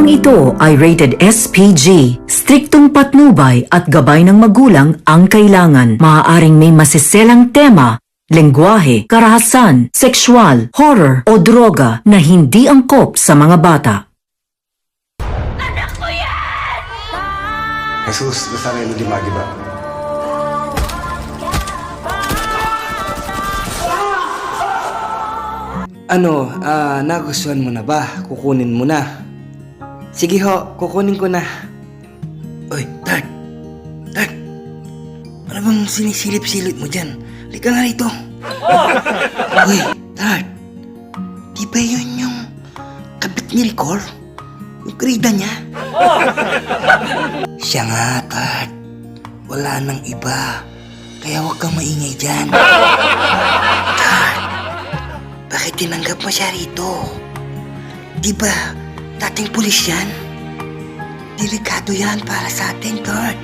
Programang ito ay rated SPG. Striktong patnubay at gabay ng magulang ang kailangan. Maaaring may masiselang tema, lengguwahe, karahasan, sexual, horror o droga na hindi angkop sa mga bata. Jesus, nasanay mo di magiba. Nagustuhan mo na ba? Kukunin mo na. Sige ho, kukunin ko na. Uy, Tart! Tart! Ano bang sinisilip-silip mo dyan? Halika nga rito. Uy, Tart! Di ba yun yung kabit ni Ricor? Yung krida niya? Siya nga, Tart. Wala nang iba. Kaya huwag kang maingay dyan. Tart! Bakit tinanggap mo siya rito? Di ba dating pulis yan? Delikado yan para sa atin, Tart.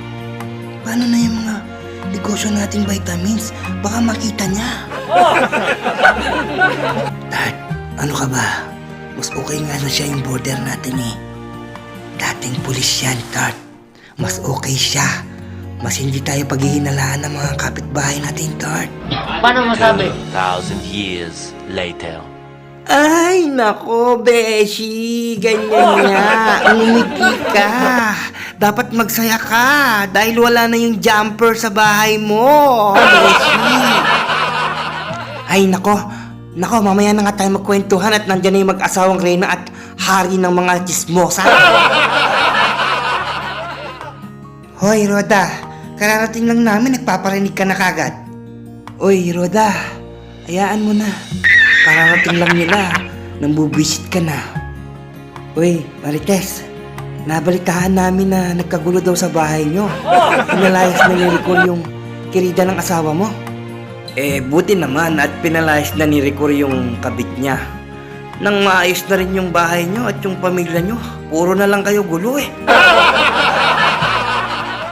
Paano na yung mga negosyo nating vitamins? Baka makita niya. Tart, ano ka ba? Mas okay nga na siya yung border natin eh. Dating pulis yan, Tart. Mas okay siya. Mas hindi tayo paghihinalaan ng mga kapitbahay natin, Tart. Paano masabi? 2,000 years later. Ay, nako, Beshi. Ganyan nga. Umiti ka. Dapat magsaya ka dahil wala na yung jumper sa bahay mo, Beshi. Ay, nako. Nako, mamaya na nga tayo magkwentuhan at nandyan na yung mag-asawang Reyna at hari ng mga chismosa. Hoy, Roda. Kararating lang namin, nagpaparinig ka na kagad. Uy, Roda. Hayaan mo na. Kararating lang nila. Nambubisit ka na. Uy, Marites. Nabalitaan namin na nagkagulo daw sa bahay nyo. Pinalayas na ni Ricor yung kirida ng asawa mo. Buti naman at pinalayas na ni Ricor yung kabit niya. Nang maayos na rin yung bahay nyo at yung pamilya nyo. Puro na lang kayo gulo eh.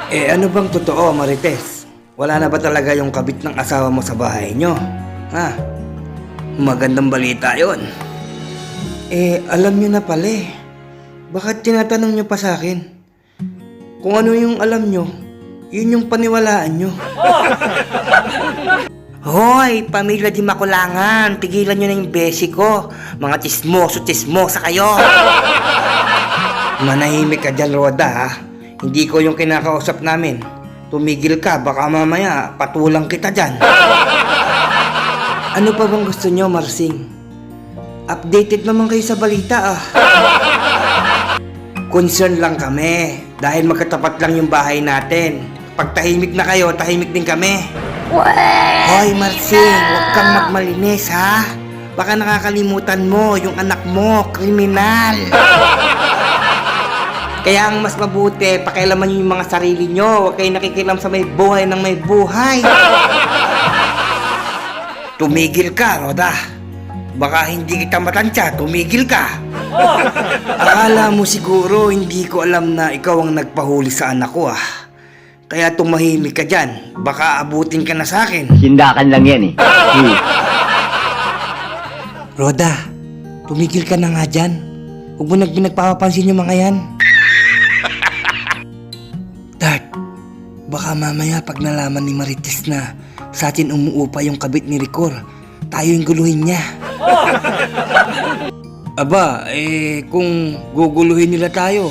Ano bang totoo, Marites? Wala na ba talaga yung kabit ng asawa mo sa bahay nyo? Ha? Magandang balita yon. Alam nyo na pala eh. Bakit tinatanong nyo pa sa akin? Kung ano yung alam nyo, yun yung paniwalaan nyo. Hoy, pamilya di makulangan. Tigilan nyo na yung besi ko. Mga chismoso-chismosa kayo. Manahimik ka dyan, Roda, ha? Hindi ko yung kinakausap namin. Tumigil ka, baka mamaya patulang kita dyan. Ano pa bang gusto nyo, Marsing? Updated naman kayo sa balita, ah. Concern lang kami dahil magkatapat lang yung bahay natin. Pag tahimik na kayo, tahimik din kami. Hoy, Marsing, huwag kang magmalinis, ha? Baka nakakalimutan mo yung anak mo, kriminal. Kaya ang mas mabuti, pakialaman nyo yung mga sarili nyo. Huwag kayo nakikilam sa may buhay ng may buhay. Tumigil ka, Roda. Baka hindi kita matansya, tumigil ka. Akala mo siguro hindi ko alam na ikaw ang nagpahuli sa anak ko, ah. Kaya tumahimik ka dyan. Baka abutin ka na sa akin. Sindakan lang yan eh. Roda, tumigil ka na nga dyan. Huwag mo nagpapapansin yung mga yan. Tart, baka mamaya pag nalaman ni Marites na sa atin umuupa yung kabit ni Ricor, tayo yung guluhin niya. Aba, kung guguluhin nila tayo,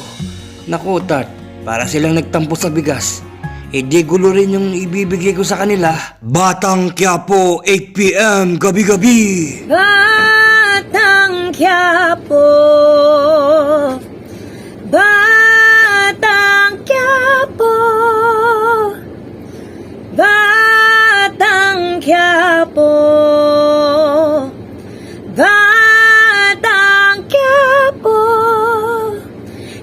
naku, Tart, para silang nagtampo sa bigas, di gulo rin yung ibibigay ko sa kanila. Batang Quiapo, 8 PM, gabi-gabi! Batang Quiapo, Batang Quiapo, Batang Quiapo, Batang Quiapo.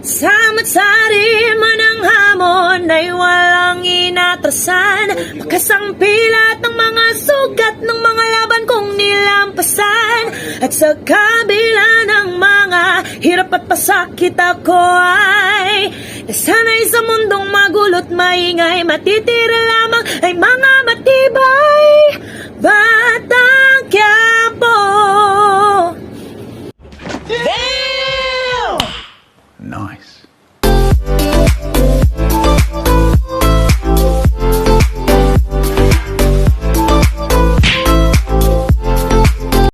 Sama't sari man ang hamon ay walang inatrasan. Makasampilat ng mga sugat ng mga laban kong nilampasan. At sa kabila ng mga hirap at pasakit, ako ay nasanay sa mundong magulot maingay. Matitira lamang ay mga matibay. Batang Quiapo.